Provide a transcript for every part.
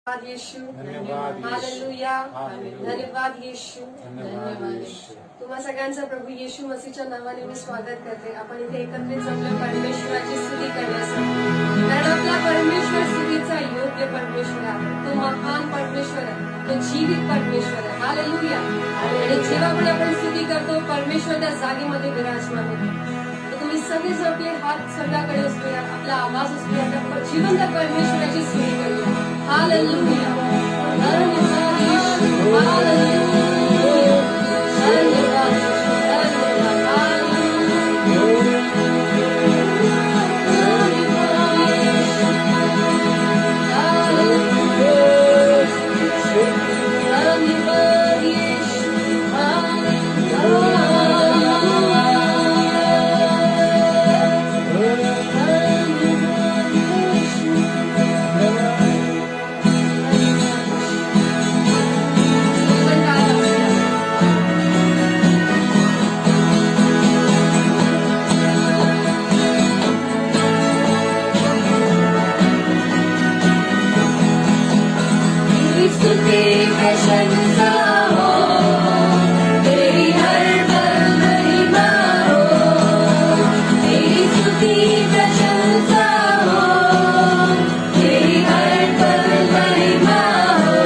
धन्यवाद यीशु, धन्यवाद यीशु. Hallelujah, hallelujah. धन्यवाद यीशु. धन्यवाद यीशु. तुम्हा सगळ्यांचं प्रभू येशू मसीहच्या नावाने मी स्वागत करते. आपण इथे एकत्रित जमलो परमेश्वराची स्तुती करण्यासाठी, कारण आपला परमेश्वर स्तुतीचा योग्य परमेश्वर आहे. तो महान परमेश्वर आहे, तो जीवित परमेश्वर आहे. हालेलुया. आणि जेव्हा पण आपण स्तुती करतो परमेश्वर त्या जागेमध्ये विराजमान होतो. तर तुम्ही सगळे जर आपले हात सगळ्याकडे असूया, आपला आवाज असूया, त्या जिवंत परमेश्वराची स्तुती करूया. हालेलुया. धन्यवाद येशू. हालेलुया. धन्यवाद येशू. धन्यवाद. धन्यवाद येशू. स्तुति प्रशंसा हो, तेरी हर पल महिमा हो. तेरी स्तुति प्रशंसा हो, तेरी हर पल महिमा हो.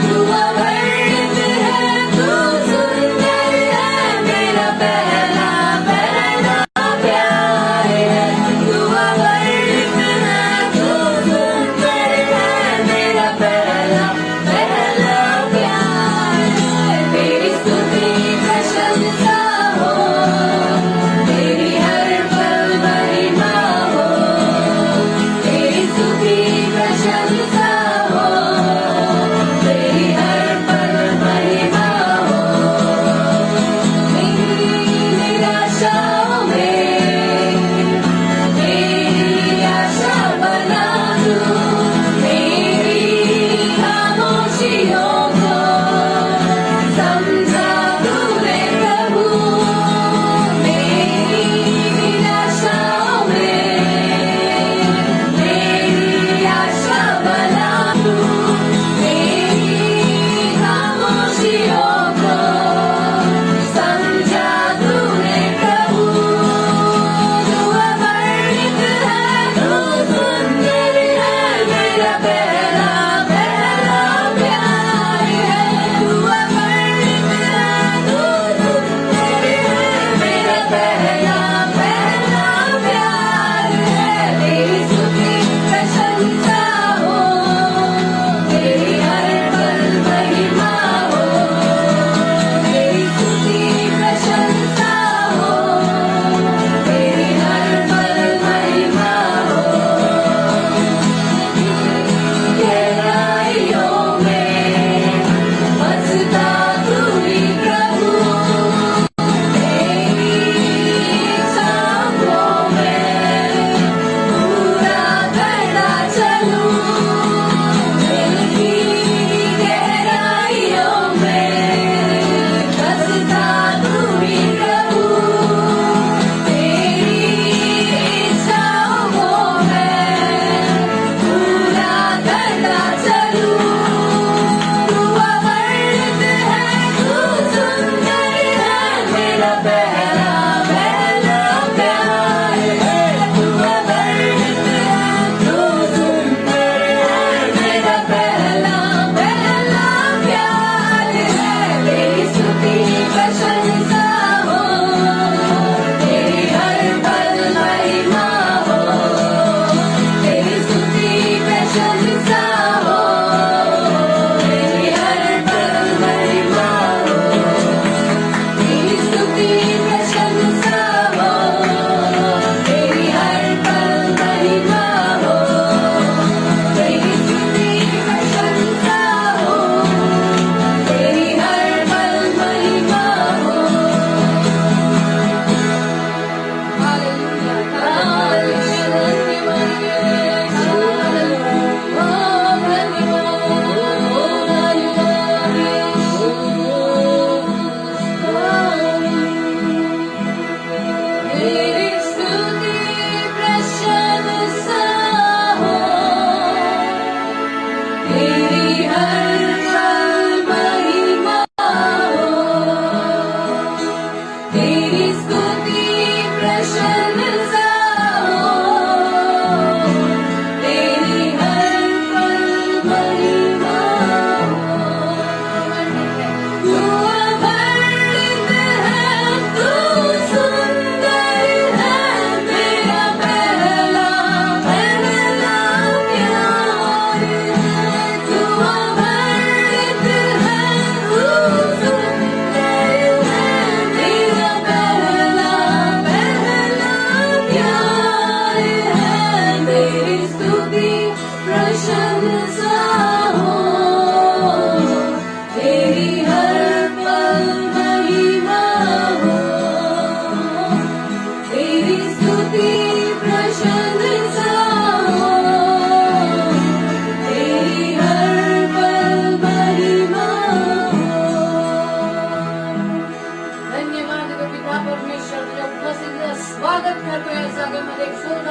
तू अवर्णित है, तू सुंदर है, मेरा पहला पहला प्यार है. तू अवर्णित है, तू सुंदर है, मेरा पहला पहला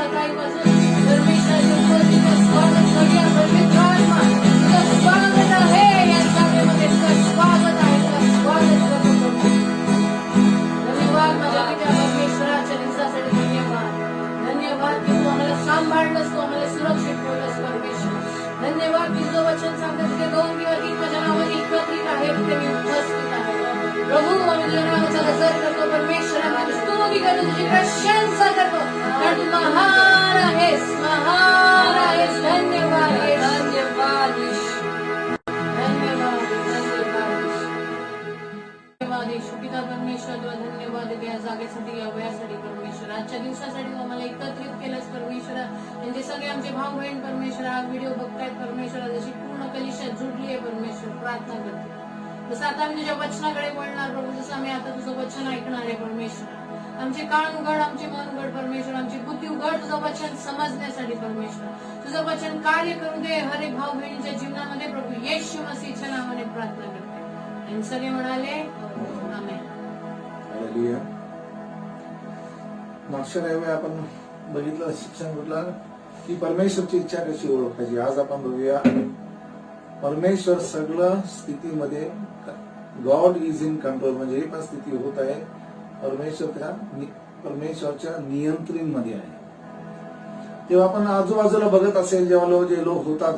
सकाळीपासून परमेश्वराच्या उपस्थितीत स्वागत करूया. पवित्र आत्मा, तुझं स्वागत आहे या सभेमध्ये, तुझं स्वागत आहे, तुझं स्वागत करतो प्रभू. धन्यवाद माझ्या पित्या परमेश्वराच्या दिवसासाठी धन्यवाद. धन्यवाद की तू आम्हाला सांभाळलंस, तू आम्हाला सुरक्षित ठेवलंस परमेश्वर. धन्यवाद की तुझं वचन सांगत तिथे 2 किंवा 3 माझ्या नावाने एकत्रित आहे, तिथे मी उपस्थित आहे. प्रभू आम्ही तुझ्या नावाचा गजर करतो परमेश्वर, आम्ही स्तुती करतो, तुझी प्रशंसा करतो, कारण तू महान आहेस, महान आहेस. धन्यवाद येशू. धन्यवाद येशू. धन्यवाद धन्यवाद धन्यवाद येशू. पिता परमेश्वर तुला धन्यवाद देते या जागेसाठी, या वयासाठी परमेश्वर. आजच्या दिवसासाठी तू आम्हाला एकत्रित केलंस परमेश्वर. त्यांचे सगळे आमचे भाऊ बहीण परमेश्वर हा व्हिडिओ बघतायत परमेश्वर, जशी पूर्ण कलिशा जुडली आहे परमेश्वर. प्रार्थना करते जसं आता आम्ही तुझ्या वचनाकडे वळणार प्रभू, जसं आम्ही आता तुझं वचन ऐकणार आहे परमेश्वर. आमचे कान उघड, आमचे मन उघड परमेश्वर, आमची बुद्धी उघड तुझं वचन समजण्यासाठी परमेश्वर. तुझं वचन कार्य करून दे हर एक भाऊ बहिणीच्या जीवनामध्ये प्रभू. येशू मसीहच्या नावाने प्रार्थना करते आणि सगळे म्हणाले आमेन. हालेलुया. मागच्या रविवारी आपण बघितलं शिक्षण कुठलं की परमेश्वरची इच्छा कशी ओळखायची. आज आपण बघूया परमेश्वर सगळं स्थितीमध्ये, गॉड इज इन कंट्रोल, म्हणजे ही पण स्थिती होत आहे. परमेश्वरच्या नियंत्रण मध्ये आहे. तेव्हा आपण आजूबाजूला बघत असेल, जेव्हा जे लोक होतात,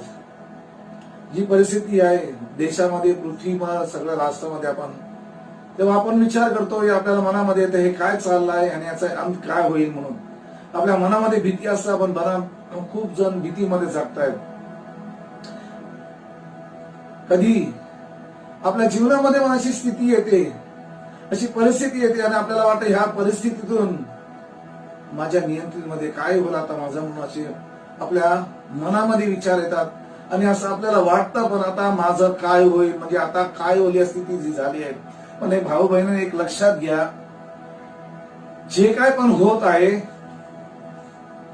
जी परिस्थिती आहे देशामध्ये, पृथ्वीवर, सगळ्या राष्ट्रामध्ये, आपण तेव्हा आपण विचार करतो, आपल्याला मनामध्ये येतं हे काय चाललंय आणि याचा अंत काय होईल म्हणून. आपल्या मनामध्ये भीती असते. आपण खूप जण भीतीमध्ये जगतायत. कधी आपल्या जीवनामध्ये पण अशी स्थिती येते, अशी परिस्थिती येते आणि आपल्याला वाटतं ह्या परिस्थितीतून माझ्या नियंत्रणामध्ये काय होईल आता माझं, म्हणून असे आपल्या मनामध्ये विचार येतात आणि असं आपल्याला वाटतं पण आता माझं काय होईल, म्हणजे आता काय होईल या स्थिती जी झाली आहे. पण हे भाऊ बहिणीने एक लक्षात घ्या, जे काय पण होत आहे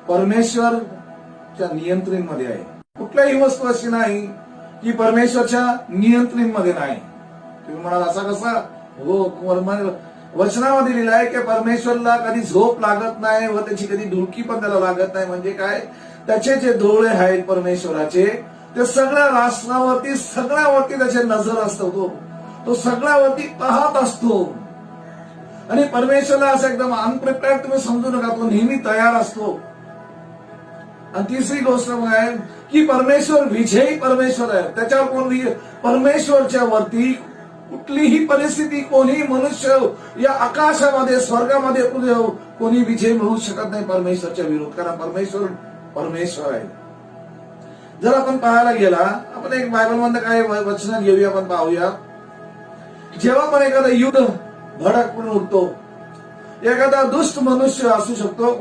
परमेश्वरच्या नियंत्रणमध्ये आहे. कुठल्याही वस्तू अशी नाही की परमेश्वरच्या नियंत्रणमध्ये नाही. तुम्ही म्हणाल असा कसा? हो, वचनामध्ये लिहिलं आहे की परमेश्वरला कधी झोप लागत नाही व त्याची कधी डुलकी पण त्याला लागत नाही. म्हणजे काय? त्याचे जे डोळे आहेत परमेश्वराचे, ते सगळ्या राष्ट्रावरती, सगळ्यावरती त्याची नजर असतो. तो सगळ्यावरती पाहत असतो. आणि परमेश्वरला असं एकदम अनप्रिपेअर्ड तुम्ही समजू नका, तो नेहमी तयार असतो. आणि तिसरी गोष्ट आहे की परमेश्वर विजयी परमेश्वर आहे. त्याच्यावर कोण, परमेश्वरच्या वरती कुठलीही परिस्थिती, कोणी मनुष्य या आकाशामध्ये, स्वर्गामध्ये कोणी विजय मिळवू शकत नाही परमेश्वरच्या विरोध, कारण परमेश्वर आहे. जर आपण पाहायला गेला, आपण एक बायबल मध्ये काय वचन घेऊया, आपण पाहूया. जेव्हा पण एखादा युद्ध भडकून उठतो, एखादा दुष्ट मनुष्य असू शकतो,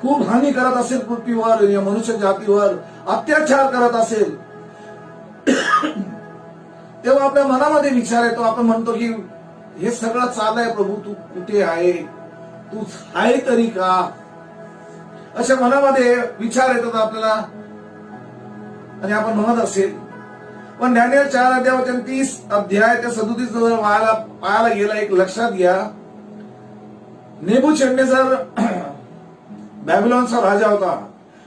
खूप हानी करत असेल पृथ्वीवर, या मनुष्य जातीवर अत्याचार करत असेल, तेव्हा आपल्या मनामध्ये विचार येतो. आपण म्हणतो की हे सगळं चाललंय प्रभू, तू कुठे आहे, तू आहे तरी का, अशा मनामध्ये विचार येतात आपल्याला. आणि आपण म्हणत असेल, पण डॅनियल 4:30 त्या 37 पाहायला गेला. एक लक्षात घ्या, नेबुचडनेझर बॅबिलॉनचा राजा होता.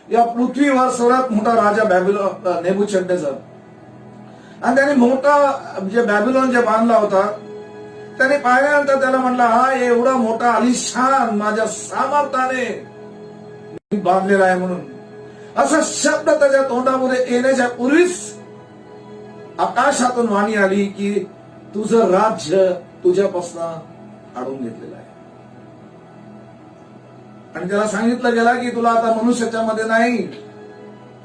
या पृथ्वीवर सर्वात मोठा राजा नेबुचडनेझर. आणि त्याने मोठा जे बॅबिलॉन जे बांधला होता, त्याने पाहिल्यानंतर त्याला म्हटलं, हा एवढा मोठा आलिशान माझ्या सामर्थ्याने बांधलेला आहे म्हणून. असा शब्द त्याच्या तोंडामध्ये येण्याच्या पूर्वीच आकाशातून वाणी आली की तुझं राज्य तुझ्यापासून काढून घेतलेलं आहे. आणि त्याला सांगितलं गेला की तुला आता मनुष्याच्या मध्ये नाही,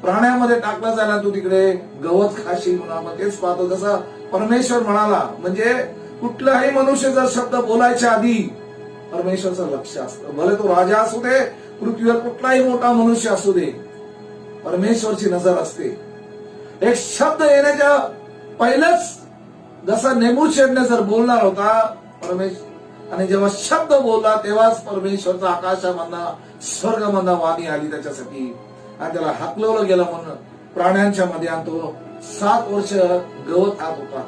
प्राण्यामध्ये टाकला जायला, तू तिकडे गवत खाशील म्हणून. आपण तेच पाहतो, जसं परमेश्वर म्हणाला. म्हणजे कुठलाही मनुष्य जर शब्द बोलायच्या आधी परमेश्वरचं लक्ष असतं. भले तो राजा असू दे, पृथ्वीवर कुठलाही मोठा मनुष्य असू दे, परमेश्वरची नजर असते. एक शब्द येण्याच्या पहिलंच, जसा नेबुचडनेझर बोलणार होता परमेश्वर, आणि जेव्हा शब्द बोलला तेव्हाच परमेश्वरचा आकाशामधनं, स्वर्गामधनं वाणी आली त्याच्यासाठी. आणि त्याला हाकलवलं गेलं म्हणून प्राण्यांच्या मध्ये. आणि तो 7 वर्ष गवत खात होता.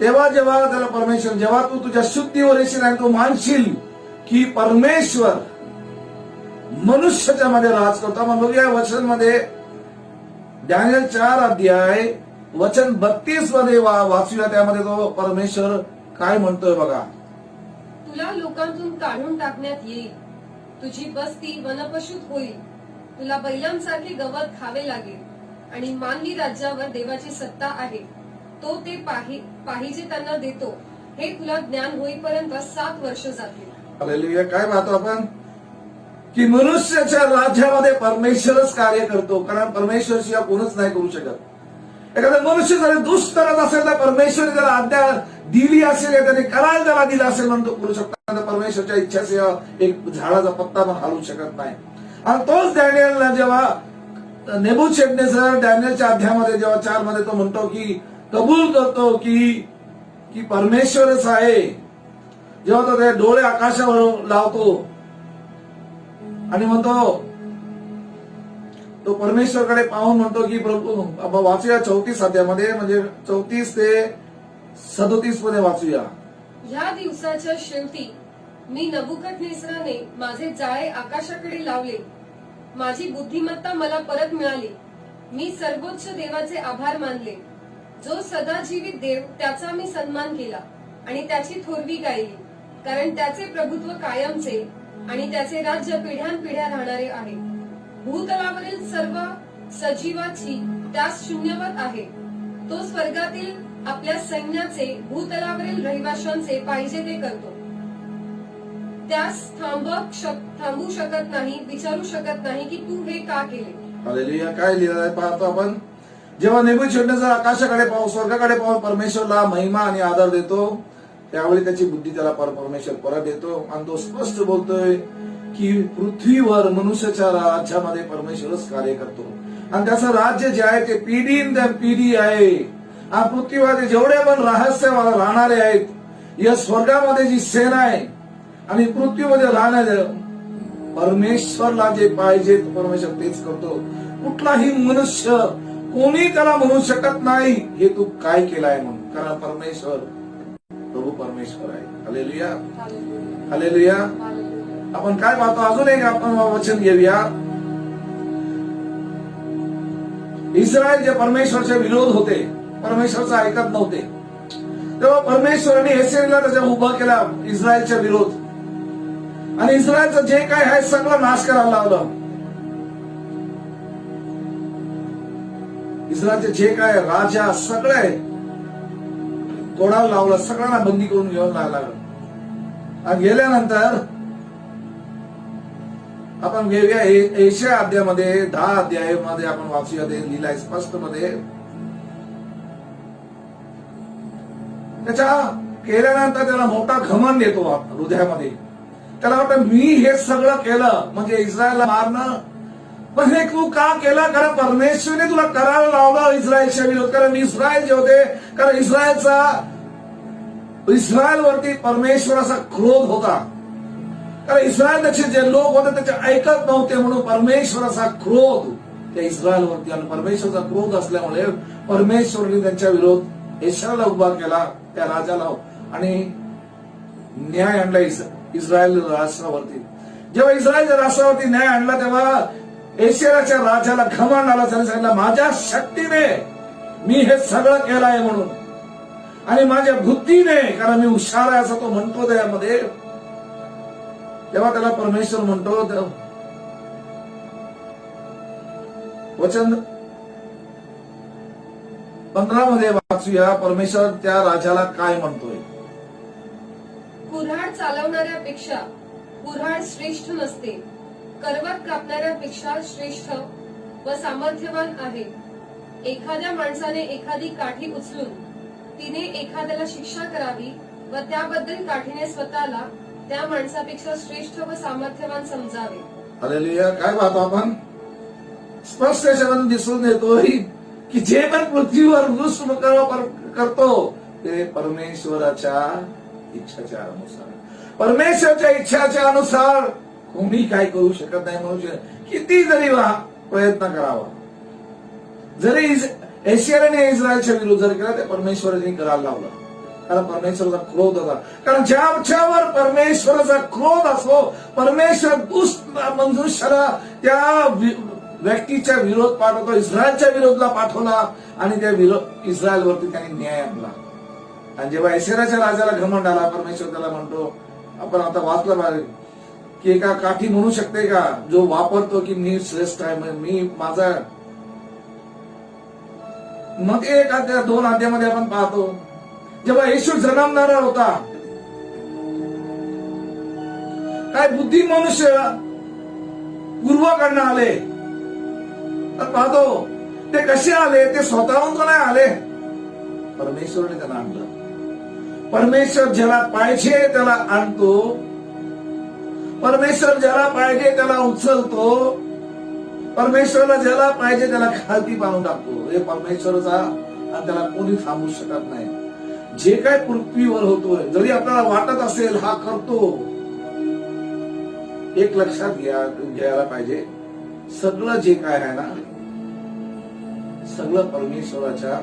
तेव्हा जेव्हा त्याला परमेश्वर, जेव्हा तू तुझ्या शुद्धीवर येशील आणि तू मानशील की परमेश्वर मनुष्याच्या मध्ये राज करतो. आपण बघूया वचन मध्ये डॅनियल 4 अध्याय वचन 32 मध्ये वाचूया. त्यामध्ये तो परमेश्वर काय म्हणतोय बघा. तुला लोकांतून काढून टाकण्यात येईल, तुझी बस्ती वनपशूत होईल, तुला बैलांसारखे गवत खावे लागेल आणि मानवी राज्यावर देवाची सत्ता आहे, तो ते पाहिजे त्यांना देतो. हे तुला ज्ञान होईपर्यंत 7 वर्ष जातील. हालेलुया. काय पाहतो आपण की मनुष्याच्या राज्यामध्ये परमेश्वरच कार्य करतो, कारण परमेश्वर शिवाय कोणच नाही करू शकत. एखादा मनुष्य जर दुष्ट करत असेल तर परमेश्वर त्याला आज्ञा दिली असेल, त्याने करायला त्याला दिला असेल म्हणून तो करू शकतो. परमेश्वरच्या इच्छाशिवाय एक झाडाचा पत्ता पण हलवू शकत नाही. आणि तोच डॅनियलला जेव्हा नेबुकदनेस्सर डॅनियलच्या अध्यायामध्ये जेव्हा 4 मध्ये तो म्हणतो की कबूल करतो की परमेश्वरच आहे, जेव्हा तो ते डोळे आकाशावर लावतो आणि म्हणतो, तो परमेश्वरकडे पाहून म्हणतो की प्रभू, वाचूया 34 अध्यायामध्ये, म्हणजे 34 ते 37 मध्ये वाचूया. ह्या दिवसाच्या शेवटी मी नबुकदनेस्सराने माझे जाळे आकाशाकडे लावले, माझी बुद्धिमत्ता मला परत मिळाली, मी सर्वोच्च देवाचे आभार मानले, जो सदाजीवित देव त्याचा मी सन्मान केला आणि त्याची थोरवी गायली, कारण त्याचे प्रभुत्व कायमचे आणि त्याचे राज्य पिढ्यानपिढ्या राहणारे आहे. भूतलावरील सर्व सजीवाची त्यास शून्यवत आहे. तो स्वर्गातील आपल्या सैन्याचे भूतलावरील रहिवाशांचे पाहिजे ते करतो. त्यास थांबू शकत नाही, विचारू शकत नाही की तू हे का केले. हालेलुया. काय लिहिलं आहे पाहतो आपण. जेव्हा नेबुकदनेस्सर आकाशाकडे पाहून स्वर्गाकडे पाहून परमेश्वरला महिमा आणि आदर देतो, त्यावेळी त्याची बुद्धी त्याला परमेश्वर परत देतो आणि तो स्पष्ट बोलतोय की पृथ्वीवर मनुष्याच्या राज्यामध्ये परमेश्वरच कार्य करतो आणि त्याचं राज्य जे आहे ते पिढी आहे. आणि पृथ्वीवर जेवढे पण रहस्य राहणारे आहेत, या स्वर्गामध्ये जी सेना आहे आणि पृथ्वीमध्ये राहणारे, परमेश्वरला जे पाहिजे परमेश्वर तेच करतो. कुठलाही मनुष्य कोणी त्याला म्हणू शकत नाही हे तू काय केलाय म्हणून, कारण परमेश्वर प्रभू परमेश्वर आहे. हालेलुया. हालेलुया. आपण काय पाहतो, अजून एक आपण वचन घेऊया. इस्रायल जे परमेश्वरचे विरोध होते, परमेश्वरचं ऐकत नव्हते, तेव्हा परमेश्वराने एसेरला त्याच्या उभा केला इस्रायलच्या विरोध, आणि इस्रायलचं जे काय आहे सगळं नाश करायला लावलं. इस्रायलचे जे काय राजा सगळे कोणाला लावलं, सगळ्यांना बंदी करून घेऊन लागलं. आणि गेल्यानंतर आपण घेऊया एशिया अध्यायामध्ये 10 अध्यायामध्ये आपण वाचूया, ते लिहिलंय स्पष्ट मध्ये. त्याच्या केल्यानंतर त्याला मोठा घमंड येतो हृदयामध्ये. त्याला वाटतं मी हे सगळं केलं म्हणजे इस्रायलला मारणं, पण हे तू का केलं, कारण परमेश्वरने तुला करायला लावलं इस्रायलच्या विरोध. कारण इस्रायल जे होते, कारण इस्रायलवरती परमेश्वराचा क्रोध होता, कारण इस्रायलचे जे लोक होते त्याचे ऐकत नव्हते, म्हणून परमेश्वराचा क्रोध त्या इस्रायलवरती. आणि परमेश्वराचा क्रोध असल्यामुळे परमेश्वराने त्यांच्या विरोध एशाला उभा केला, त्या राजाला, आणि न्याय आणला इस्रायल राष्ट्रावरती. जेव्हा इस्रायलच्या राष्ट्रावरती न्याय आणला तेव्हा एशियाच्या राजाला घमंड आला. त्याने सांगितलं माझ्या शक्तीने मी हे सगळं केलं आहे म्हणून, आणि माझ्या बुद्धीने, कारण मी हुशार आहे असं तो म्हणतो त्यामध्ये. तेव्हा त्याला परमेश्वर म्हणतो, वचन 15 मध्ये वाचूया, परमेश्वर त्या राजाला काय म्हणतोय. कुऱ्हाड चालवणाऱ्यापेक्षा कुऱ्हाड श्रेष्ठ नसते, करवत कापणाऱ्यापेक्षा श्रेष्ठ व सामर्थ्यवान आहे. एखाद्या माणसाने एखादी काठी उचलून तिने एखाद्याला शिक्षा करावी व त्याबद्दल काठीने स्वतःला त्या माणसापेक्षा श्रेष्ठ व सामर्थ्यवान समजावे. हालेलुया. काय पाहतो आपण, स्पष्ट याच्यावरून दिसून येतोय की जे पण पृथ्वीवर दुष्ट करतो ते परमेश्वराच्या इच्छाच्या अनुसार, परमेश्वराच्या इच्छाच्या अनुसार कोणी काय करू शकत नाही. म्हणून किती जरी प्रयत्न करावा, जरी एशियाने इस्रायलच्या विरोध जर केला ते परमेश्वराने करायला लावलं, कारण परमेश्वराचा क्रोध होता. कारण ज्याच्यावर परमेश्वराचा क्रोध असो, परमेश्वर दुष्ट मनुष्याला त्या व्यक्तीच्या विरोध पाठवतो. इस्रायलच्या विरोधला पाठवला आणि त्या इस्रायलवरती त्यांनी न्याय आणला. आणि जेव्हा ऐश्वर्याच्या राजाला घमंड आला, परमेश्वर त्याला म्हणतो, आपण आता वाचलं पाहिजे की एका काठी म्हणू शकते का जो वापरतो की मी श्रेष्ठ आहे, मी माझा. मग एक अध्याय 2 अध्यायामध्ये आपण पाहतो, जेव्हा येशू जन्मणारा होता, काय बुद्धी मनुष्य पूर्वकडनं आले. तर पाहतो ते कसे आले, ते स्वतःहून तो नाही आले, परमेश्वराने त्यांना आणलं. परमेश्वर ज्याला पाहिजे त्याला आणतो, परमेश्वर ज्याला पाहिजे त्याला उचलतो, परमेश्वरला ज्याला पाहिजे त्याला खालती पाडून टाकतो. हे परमेश्वराचा, आणि त्याला कोणी थांबवू शकत नाही. जे काय पृथ्वीवर होतोय, जरी आपल्याला वाटत असेल हा करतो, एक लक्षात घ्यायला पाहिजे, सगळं जे काय आहे ना, सगळं परमेश्वराच्या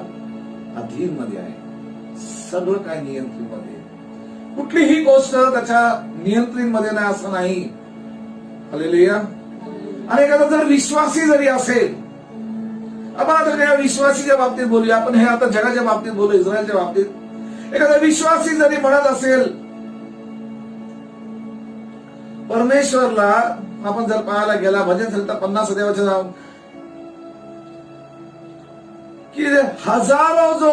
अधीन मध्ये आहे. सगळं काय नियंत्रण मध्ये. कुठलीही गोष्ट त्याच्या नियंत्रण मध्ये नाही असं नाही. हालेलुया. आणि एखादा जर विश्वासी जरी असेल, आपण आता या विश्वासीच्या बाबतीत बोलूया, आपण हे आता जगाच्या बाबतीत बोलू, इस्रायलच्या बाबतीत. एखादा विश्वासी जरी म्हणत असेल, परमेश्वरला आपण जर पाहायला गेला, भजन संहिता 50 अध्यायाच्या जाऊन की हजारो जो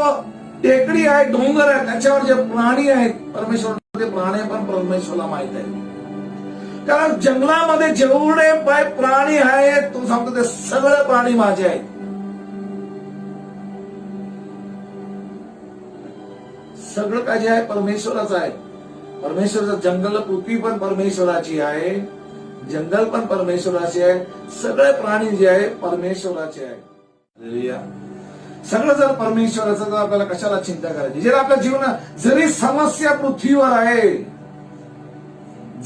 टेकडी आहे, डोंगर आहे, त्याच्यावर जे प्राणी आहेत, परमेश्वर ते प्राणी पण परमेश्वरला माहित आहे. कारण जंगलामध्ये जेवढे प्राणी आहेत, तो सांगतो ते सगळे प्राणी माझे आहेत. सगळं काय जे आहे परमेश्वराचं आहे. परमेश्वराचं जंगल, पृथ्वी पण परमेश्वराची आहे, जंगल पण परमेश्वराचे आहे, सगळे प्राणी जे आहे परमेश्वराचे आहे. हालेलुया. सगळं जर परमेश्वराचं, तर आपल्याला कशाला चिंता करायची. जर आपल्या जीवनात जरी समस्या पृथ्वीवर आहे,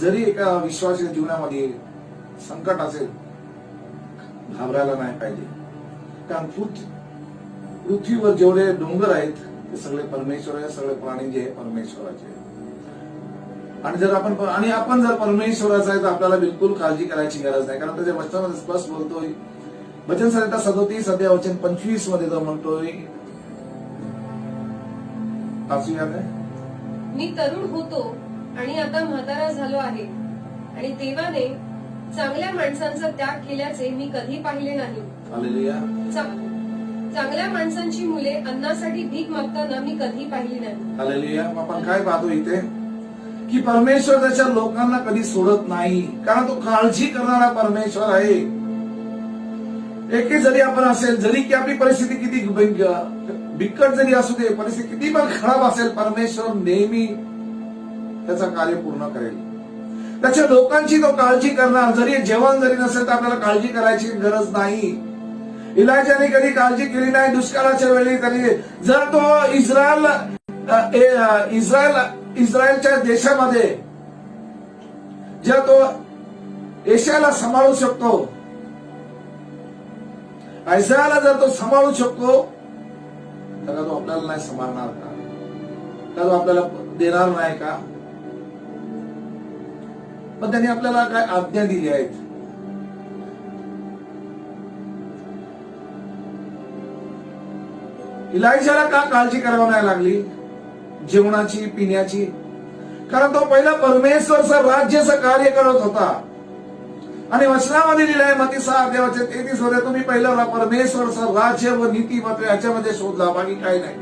जरी एका विश्वासाच्या जीवनामध्ये संकट असेल, घाबरायला नाही पाहिजे. कारण पृथ्वीवर जेवढे डोंगर आहेत ते सगळे परमेश्वर आहे, सगळे प्राणी जे आहे परमेश्वराचे. आणि जर आपण जर परमेश्वराचा आहे, तर आपल्याला बिलकुल काळजी करायची गरज नाही. कारण त्याच्या वचनामध्ये स्पष्ट बोलतोय, भजन संहिता 37 अध्याय वचन 25 मध्ये तो म्हणतोय, मी तरुण होतो आणि आता म्हातारा झालो आहे, आणि देवाने चांगल्या माणसांचा त्याग केल्याचे मी कधी पाहिले नाही. हालेलुया. चांगल्या माणसांची मुले अन्नासाठी भीक मागताना मी कधी पाहिली नाही. हालेलुया. आपण काय पाहतो इथे की परमेश्वर त्याच्या लोकांना कधी सोडत नाही, कारण तो काळजी करणारा परमेश्वर आहे. एके जरी आपण असेल, जरी की आपली परिस्थिती किती बिकट जरी असू दे, परिस्थिती किती पण खराब असेल, परमेश्वर नेहमी त्याचा कार्य पूर्ण करेल. त्याच्या लोकांची तो काळजी करणार. जरी जेवण जरी नसेल तर आपल्याला काळजी करायची गरज नाही. इलाजाने कधी काळजी केली नाही दुष्काळाच्या वेळी. तरी जर तो इस्रायलच्या देशामध्ये जर तो एशियाला सांभाळू शकतो, ऐसायाला जर तो सांभाळू शकतो, तर तो आपल्याला नाही सांभाळणार का? तर तो आपल्याला देणार नाही का? पण त्यांनी आपल्याला काय आज्ञा दिली आहेत. इलायजाला का काळजी करावी नाही लागली जेवणाची, पिण्याची? कारण तो पहिला परमेश्वरचं राज्याचं कार्य करत होता. आणि वचनामध्ये लिहिलं आहे मत्ती 6 अध्यायाचे 33 मध्ये, तुम्ही पहिला परमेश्वरचं राज्य व नीतिमत्व याच्यामध्ये शोधला, बाकी काही नाही,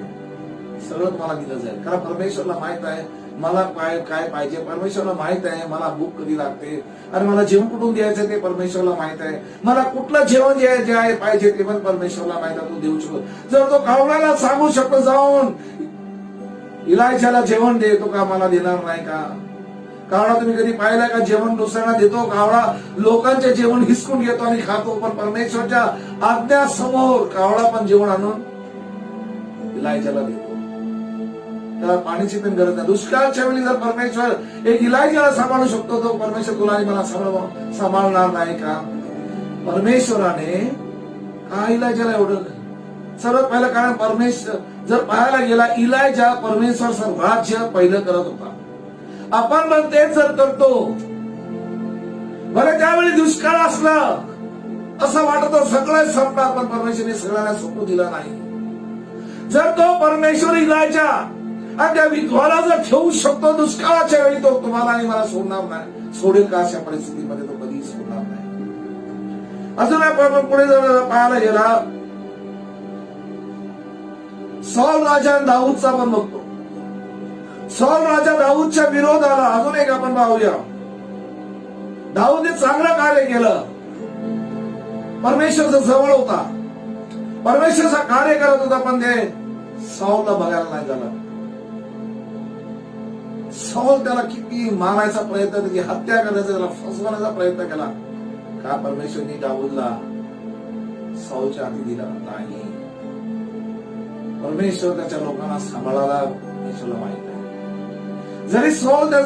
सगळं तुम्हाला दिलं जाईल. कारण परमेश्वरला माहित आहे मला काय पाहिजे, परमेश्वरला माहित आहे मला भूक कधी लागते, आणि मला जेवण कुठून द्यायचं ते परमेश्वरला माहित आहे. मला कुठलं जेवण जे आहे पाहिजे ते पण परमेश्वरला माहित आहे, तो देऊ शकतो. जर तो कावळ्याला सांगू शकतो जाऊन इलायजाला जेवण दे, तो का मला देणार नाही का? कावळा तुम्ही कधी पाहिला का जेवण दुसऱ्यांना देतो? कावळा लोकांचे जेवण हिसकून घेतो आणि खातो. पण परमेश्वरच्या आज्ञासमोर कावळा पण जेवण आणून इलायजाला देतो. त्याला पाण्याची पण गरज नाही. दुष्काळाच्या वेळी जर परमेश्वर एक इलायजाला सांभाळू शकतो, तो परमेश्वर तुला आणि मला सांभाळणार नाही का? परमेश्वराने का इलायजाला एवढं सर्वात पहिलं कारण परमेश्वर जर पाहायला गेला इलायजा परमेश्वरचं राज्य पहिलं करत होता. आपण पण तेच जर करतो, बरं त्यावेळी दुष्काळ असला असं वाटत सगळं संपणार, पण परमेश्वरने सगळ्यांना सोपू दिला नाही. जर तो परमेश्वर इलायजा आणि त्या विधवाला जर ठेवू शकतो दुष्काळाच्या वेळी, तो तुम्हाला आणि मला सोडणार नाही. सोडेल का अशा परिस्थितीमध्ये? तो कधीही सोडणार नाही. अजून आपण पुढे जर पाहायला गेला, सौल राजा आणि दाऊदचा पण बघतो. सौल राजा दाऊदच्या विरोधाला अजून एक आपण पाहूया. दाऊदने चांगलं कार्य केलं, परमेश्वरचा जवळ होता, परमेश्वरचा कार्य करत होता, पण ते सौलला बघायला नाही झालं. सौल त्याला किती मारायचा प्रयत्न, त्याची हत्या करण्याचा, त्याला फसवण्याचा प्रयत्न केला. का परमेश्वरने दाऊदला सौलच्या हाती दिला नाही? परमेश्वर त्याच्या लोकांना सांभाळायला परमेश्वरला माहित आहे. जरी सौल त्या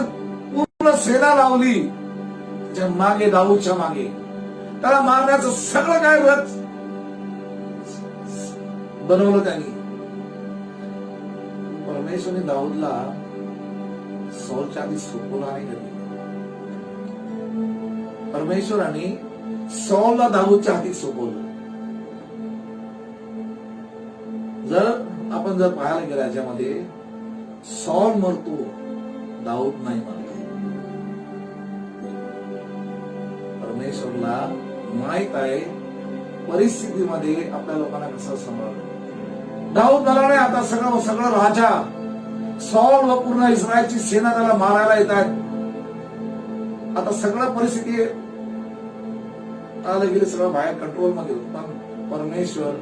पूर्ण सेना लावली त्याच्या मागे, दाऊदच्या मागे, त्याला मारण्याचं सगळं काय रथ बनवलं त्यांनी. परमेश्वरने दाऊदला सौलच्या आधी सोपवला नाही कधी. परमेश्वराने सौलला दाऊदच्या हाती सोपवलं. जर आपण जर पाहायला गेला याच्यामध्ये, सौल मरतो, दाऊद नाही मरतो. परमेश्वरला माहित आहे परिस्थितीमध्ये आपल्या लोकांना कसं सांभाळलं. दाऊद मला नाही आता सगळं राजा सौल व पूर्ण इस्रायलची सेना त्याला मारायला येत आहेत. आता सगळं परिस्थिती आलं गेली, सगळं बाहेर कंट्रोल मध्ये होत, पण परमेश्वर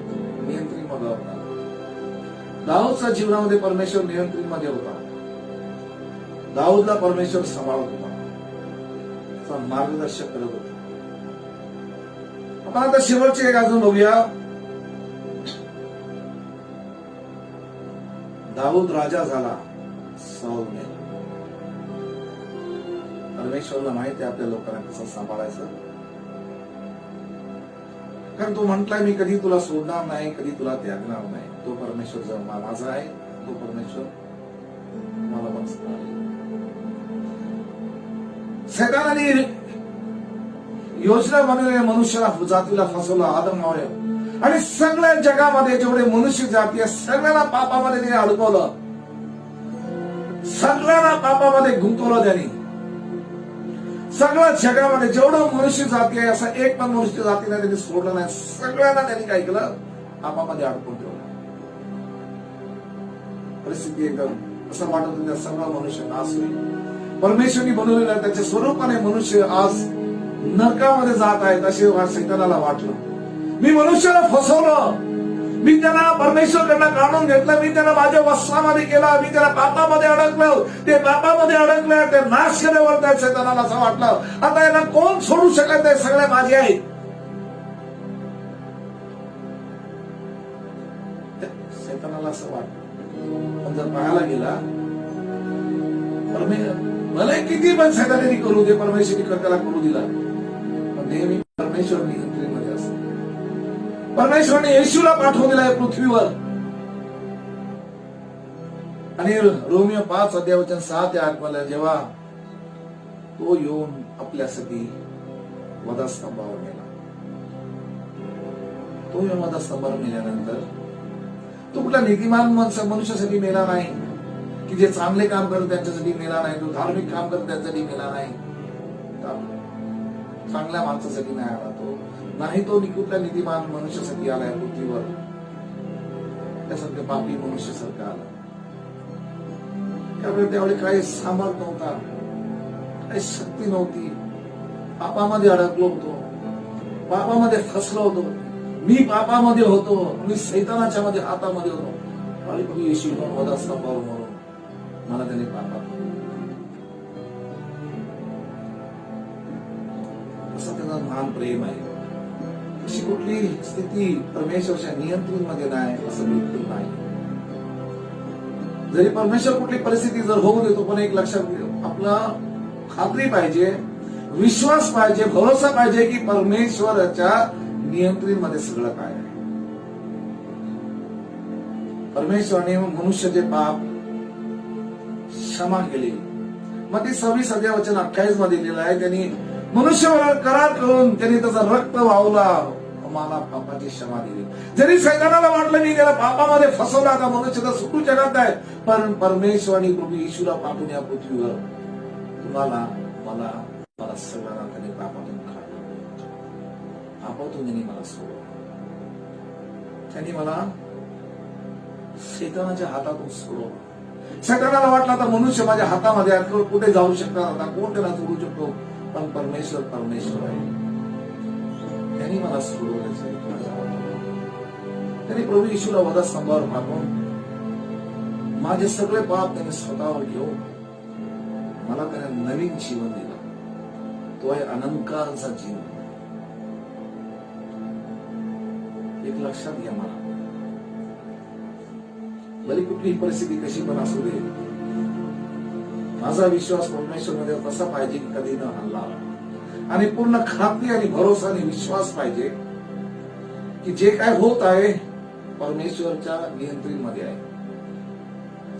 नियंत्रण मध्ये होता. दाऊदच्या जीवनामध्ये परमेश्वर नियंत्रण मध्ये होता. दाऊदला परमेश्वर सांभाळत होता, मार्गदर्शक करत होता. आपण आता शेवटची एक अजून बघूया. दाऊद राजा झाला, सौल मेला. परमेश्वरला माहिती आहे आपल्या लोकांना कसं सांभाळायचं. कारण तो म्हटलाय मी कधी तुला सोडणार नाही, कधी तुला त्यागणार नाही. तो परमेश्वर जर माझा आहे, तो परमेश्वर मला पण सांभाळेल. सैतानाने योजना बनवलेल्या मनुष्याला जातीला फसवला, आदम हव्वा, आणि सगळ्या जगामध्ये जेवढे मनुष्य जाती आहे सगळ्यांना पापामध्ये त्याने अडकवलं, सगळ्यांना पापामध्ये गुंतवलं त्यांनी. सगळ्या जगामध्ये जेवढं मनुष्य जाती आहे असं एक पण मनुष्य जातीला त्यांनी सोडलं नाही. सगळ्यांना त्यांनी काय केलं? पापामध्ये अडकून ठेवलं. परिस्थिती एकदम असं वाटत होतं सगळं मनुष्य नाश होईल. परमेश्वरनी बनवलेलं त्याच्या स्वरूपाने मनुष्य आज नरकामध्ये जात आहेत असे सैतानाला वाटलं. मी मनुष्याला फसवलं, मी त्यांना परमेश्वरकडनं काढून घेतलं, मी त्यांना माझ्या वस्त्रामध्ये केला, मी त्याला पापामध्ये अडकलो, ते पापामध्ये अडकले, ते नाश केल्यावर त्या सैतानाला असं वाटलं आता यांना कोण सोडू शकत नाही, सगळे माझे आहेत. सैतानाला असं वाटलं. पण जर पाहायला गेला, मला किती पण सैतानाने करू दे, परमेश्वरी त्याला करू दिला, पण नेहमी परमेश्वर नियंत्रणमध्ये असतो. परमेश्वराने येशूला पाठवून दिला आहे पृथ्वीवर. आणि रोमियो 5 अध्याय 6 ते 8 मध्ये जेव्हा तो येऊन आपल्यासाठी वधस्तंभावर गेला, तो येऊन वधस्तंभावर मेल्यानंतर तो कुठला नीतिमान मनुष्यासाठी मेला नाही, की जे चांगले काम करत त्यांच्यासाठी मेला नाही, तो धार्मिक काम करत त्यांच्यासाठी मेला नाही, चांगल्या माणसासाठी नाही आला तो, नाही तो कुठल्या नीतिमान मनुष्यासाठी आलाय पृथ्वीवर, त्यासारखं पापी मनुष्यासारखं आला. त्यामुळे त्यावेळी काही सामर्थ नव्हता, काही शक्ती नव्हती, पापामध्ये अडकलो होतो, पापामध्ये फसलो होतो, मी पापामध्ये होतो, मी सैतानाच्या मध्ये हातामध्ये होतो. आणि मग येशू वधस्तंभावर म्हणून मला त्याने पापात असं त्याचं महान प्रेम आहे. अशी कुठली स्थिती परमेश्वरच्या नियंत्रण मध्ये नाही असं बिलकुल नाही. जरी परमेश्वर कुठली परिस्थिती जर होऊ देतो, पण एक लक्षात आपला खात्री पाहिजे, विश्वास पाहिजे, भरोसा पाहिजे की परमेश्वराच्या नियंत्रण मध्ये सगळं काय आहे. परमेश्वराने मनुष्याचे पाप क्षमा केले. मग ते 26 वचन 28 मध्ये दिलेलं आहे. त्यांनी मनुष्यावर करार करून त्यांनी त्याचा रक्त वाहूला आम्हाला पापाची क्षमा दिली. जरी सैतानाला वाटलं मी त्याला पापामध्ये फसवला, आता मनुष्य तर सुटू जगात आहे, पण परमेश्वराने प्रभू येशूला पाठवून या पृथ्वीवर तुम्हाला मला मला सगळ्यांना त्यांनी पापातून काढलं. पापातून त्यांनी मला सोडलं. त्यांनी मला सैतानाच्या हातातून सोडवलं. सैतानाला वाटलं आता मनुष्य माझ्या हातामध्ये आहे, कुठे जाऊ शकतात, आता कोण त्याला सोडू शकतो, पण परमेश्वर आहे. त्यांनी मला सोडवलं. त्यांनी प्रभू येशूला वधस्तंभावर टाकून माझे सगळे पाप त्याने स्वतःवर घेऊन मला त्याने नवीन जीवन दिलं. तो आहे अनंतकाळचा जीवन. एक लक्षात घ्या, मला भली कुठलीही परिस्थिती कशी पण असू दे, माझा विश्वास परमेश्वरमध्ये तसा पाहिजे की कधी न हल्ला, आणि पूर्ण खात्री आणि भरोसा आणि विश्वास पाहिजे की जे काय होत आहे परमेश्वरच्या नियंत्रणमध्ये आहे.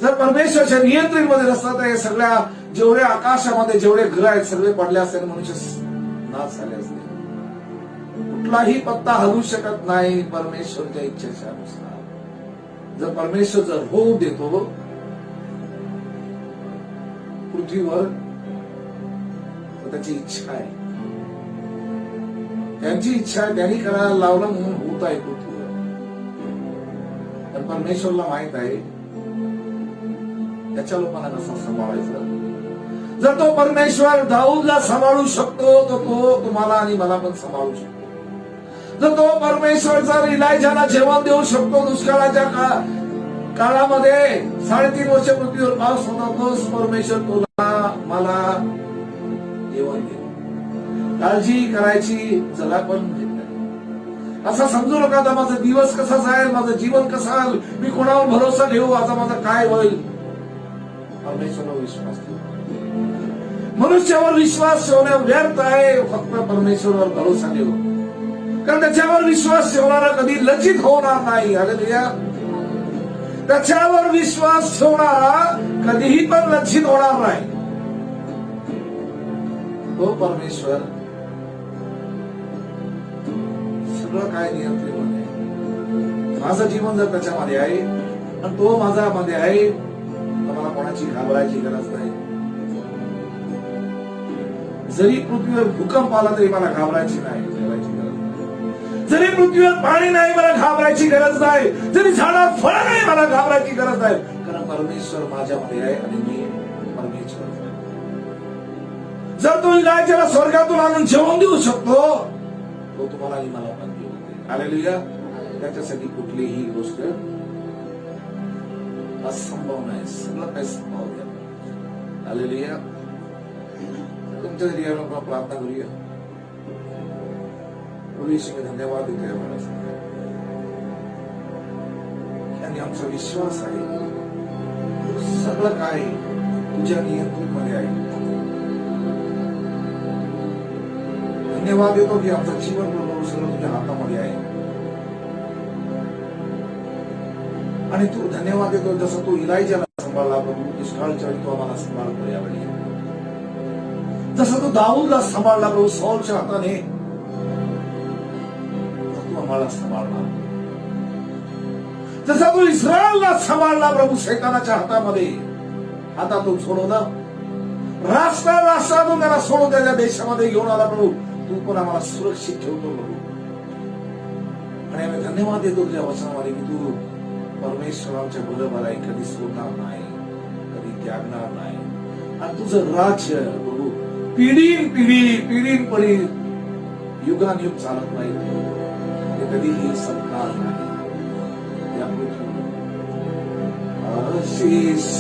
जर परमेश्वरच्या नियंत्रणमध्ये नसतात तर सगळ्या जेवढे आकाशामध्ये जेवढे ग्रह आहेत सगळे पडले असते, मनुष्य नाश झाले असते. कुठलाही पत्ता हलू शकत नाही परमेश्वरच्या इच्छेच्या अनुसार. जर परमेश्वर जर होऊ देतो पृथ्वीवर तर त्याची इच्छा आहे, त्यांची इच्छा आहे, त्यांनी करायला लावलं म्हणून होत आहे पृथ्वीवर. तर परमेश्वरला माहित आहे त्याच्या लोकांना कसं सांभाळायचं. जर तो परमेश्वर दाऊदला सांभाळू शकतो तर तो तुम्हाला आणि मला पण सांभाळू शकतो. जर तो परमेश्वर जर इलायजाला जेवण देऊ शकतो दुष्काळाच्या काळामध्ये 3.5 वर्ष पृथ्वीवर पाऊस होता, तोच परमेश्वर तुला मला जेवण दे. काळजी करायची जरा पण असं समजू नका आता माझा दिवस कसा जाईल, माझं जीवन कसं जाईल, मी कोणावर भरोसा ठेवू, आता माझं काय होईल. परमेश्वरावर विश्वास ठेव. मनुष्यावर विश्वास ठेवणं व्यर्थ आहे. फक्त परमेश्वरावर भरोसा ठेव, कारण त्याच्यावर विश्वास ठेवणारा कधी लज्जित होणार नाही. हालेलुया. त्याच्यावर विश्वास ठेवणारा कधीही पण लज्जित होणार नाही. तो परमेश्वर सगळं काय नियंत्रण. माझं जीवन जर त्याच्यामध्ये आहे आणि तो माझ्यामध्ये आहे तर मला कोणाची घाबरायची गरज नाही. जरी पृथ्वीवर भूकंप आला तरी मला घाबरायची नाही, घाबरायची गरज नाही. जरी पृथ्वीवर पाणी नाही मला घाबरायची गरज नाही. जरी झाडात फळ नाही मला घाबरायची गरज नाही, कारण परमेश्वर माझ्यामध्ये आहे आणि मी परमेश्वर. जर तो इलायजाला स्वर्गातून आणून जेवण देऊ शकतो तो तुम्हाला आणि मला पण देऊ. हालेलुया. त्याच्यासाठी कुठलीही गोष्ट असंभव नाही, सगळं काही संभव आहे. हालेलुया. तुमच्या घरी आपण प्रार्थना करूया. प्रभूशी धन्यवाद देतोय मला आणि आमचा विश्वास आहे सगळं काय तुझ्या नियंत्रणमध्ये आहे. धन्यवाद देतो की आमचं जीवन बरोबर सगळं तुझ्या हातामध्ये आहे. आणि तू धन्यवाद देतो जसं तू इलायजाला सांभाळला प्रभू, दुष्काळच्या वेळी तू आम्हाला सांभाळतो. यावेळी जसं तू दाऊदला सांभाळला प्रभू सौलच्या हाताने, तू आम्हाला सांभाळला. जसा तू इस्रायलला सांभाळला प्रभू सैतानाच्या हातातून सोडवलं, राष्ट्रातून त्याला सोडून त्याच्या देशामध्ये घेऊन आला प्रभू. तू पण आम्हाला सुरक्षित ठेवतो प्रभू. आणि आम्ही धन्यवाद देतो तुझ्या वचनामध्ये की तू परमेश्वराच्या बरोबर आहे, कधी सोडणार नाही, कधी त्यागणार नाही. आणि तुझं राज्य प्रभू पिढी युगानुयुग चालत नाही, ते कधीही संपणार नाही. या Ashish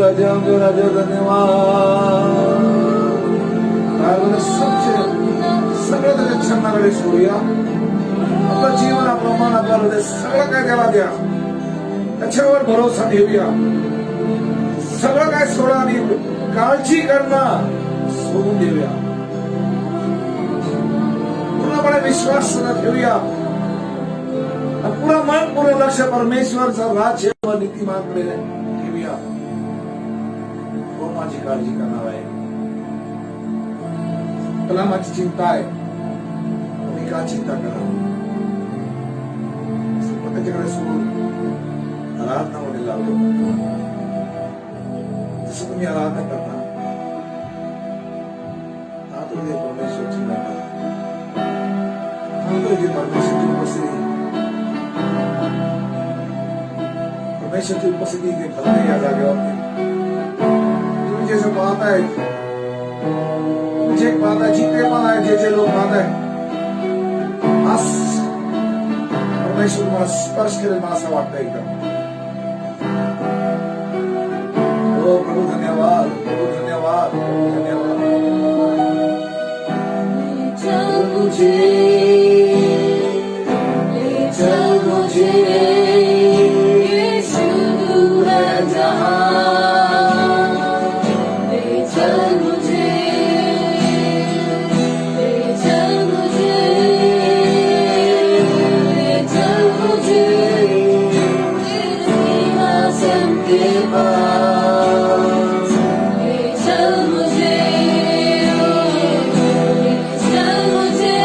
आमचे राजा धन्यवाद. काय बोलले, सगळं त्याच्या छंदाकडे सोडूया. आपलं जीवन, आपलं मन, आपलं हृदय सगळं काय त्याला द्या. त्याच्यावर भरोसा ठेवूया. सगळं काय सोडा आणि काळजी करणं सोडून देऊया. पूर्णपणे विश्वास ठेवूया. पूर्ण मन, पूर्ण लक्ष परमेश्वरचं राज्य व नीतिमानकडे ठेवूया. तो माझी काळजी करणार आहे. त्याला माझी चिंता आहे. तुम्ही का चिंता करा. त्याच्याकडे सोडून आराधनामध्ये लावलो. जसं तुम्ही आराधना करता, आतमध्ये परमेश्वरची महिमा, आतमध्ये परमेश्वरची उपस्थिती, परमेश्वरची उपस्थिती इथे घडते या जागेवरती. तुम्ही जे पाहताय, जे पाहताय, जिथे पण आहे, जे लोक पाहताय, आज परमेश्वर मला स्पर्श करेल, मला असं वाटतं एकदम. हो प्रभू धन्यवाद, प्रभू धन्यवाद, प्रभू धन्यवाद. चल मुझे, ले चल मुझे, यीशु तू है जहां. ले चल मुझे, ले चल मुझे, ले चल मुझे सिंहासन के पास. ले चल मुझे, ले चल मुझे,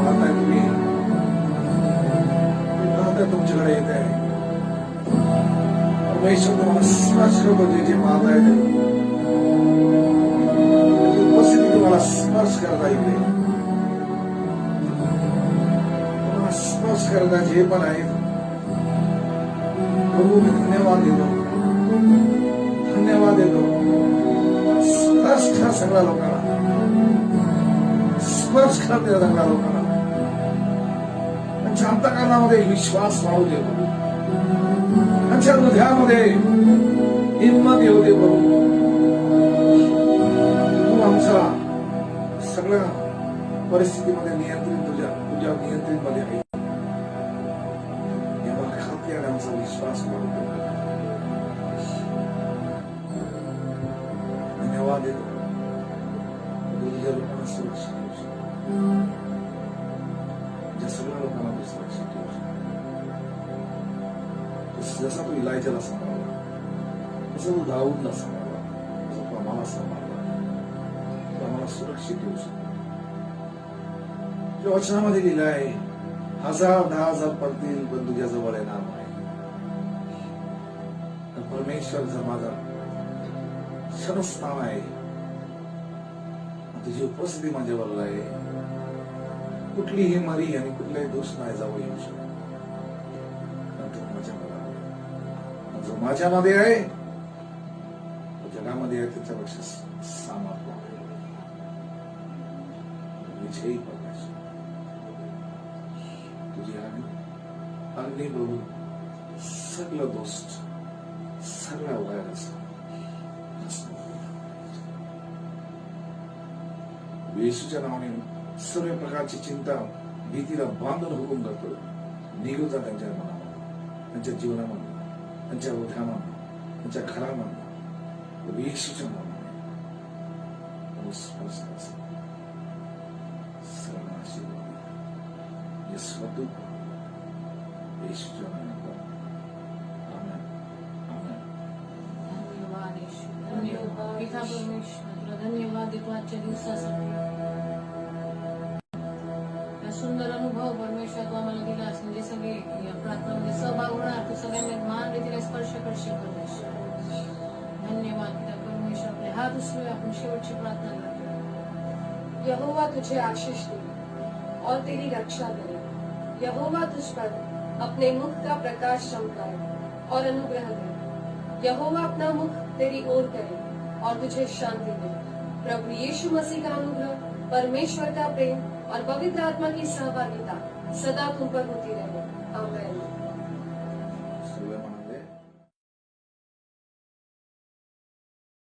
पाहताय तुम्ही पाहताय तुमच्याकडे येत आहे परमेश्वर तुम्हाला स्पर्श करतो जे पाहताय ते उपस्थिती तुम्हाला स्पर्श करता येते तुम्हाला स्पर्श करता जे पण आहेत प्रभू मी धन्यवाद देतो धन्यवाद देतो स्पर्श करा सगळ्या लोकांना स्पर्श करते सगळ्या लोकांना त्यांच्या अंतःकरणामध्ये विश्वास वाढू दे प्रभू त्यांच्या हृदयामध्ये हिंमत येऊ दे प्रभू तू आमच्या सगळ्या परिस्थितीमध्ये नियंत्रित तुझ्या नियंत्रित मध्ये आहे यावर खात्याने आमचा विश्वास वाढू दे धन्यवाद देतो तुझ्या लोकांना सुरक्षित ठेवू शकतो ज्या सगळ्या लोकांना तू सुरक्षित ठेवू शकतो जसा तू इलायजाला सांभाळला तसं तू दाऊदला सांभाळला तसं तू आम्हाला सांभाळला तू आम्हाला सुरक्षित ठेवू शकतो तुझ्या वचनामध्ये लिहिलं आहे 1000-10,000 पडतील पण तुझ्या जवळ येणार नाही परमेश्वर जर माझा क्षणस्थान आहे तुझी उपस्थिती माझ्यावर आहे कुठलीही मरी आणि कुठलाही दोष नाही जाऊ येऊ शकतो जो माझ्यामध्ये आहे तो जगामध्ये आहे त्याच्यापेक्षा सामर्थ्य आहे विजयी परमेश्वर तुझी अग्नी प्रभू सगळं दोष सगळ्या व्हायरस येशूच्या नावाने सर्व प्रकारची चिंता भीतीला बांधून हुकूम करतो निघून जा त्यांच्या मनामध्ये त्यांच्या जीवनामध्ये त्यांच्या हृदयामध्ये त्यांच्या घरामध्ये येशूच्या नावाने सर्व आशीर्वाद येशूच्या नावाने आमेन आमेन धन्यवाद येशू धन्यवाद पिता परमेश्वर तुला धन्यवाद देतो आजच्या दिवसासाठी या सुंदर अनुभव परमेश्वर तू आम्हाला दिला असेल जे सगळे या प्रार्थनामध्ये सहभाग होणार तू सगळ्यांना मान रीतीने स्पर्श करशील परमेश्वर धन्यवाद पिता परमेश्वर आपले हात उचलूया आपण शेवटची प्रार्थना करतो यहोवा तुझे आशीष दे और तेरी रक्षा करे यहोवा तुझ पर अपने मुख का प्रकाश चमकाए और अनुग्रह दे यहोवा अपना मुख तेरी ओर करे और तुझे शांति दे प्रभु यीशु मसीह का अनुग्रह परमेश्वर का प्रेम और पवित्र आत्मा की सहभागिता सदा तुम पर होती रहे आमीन।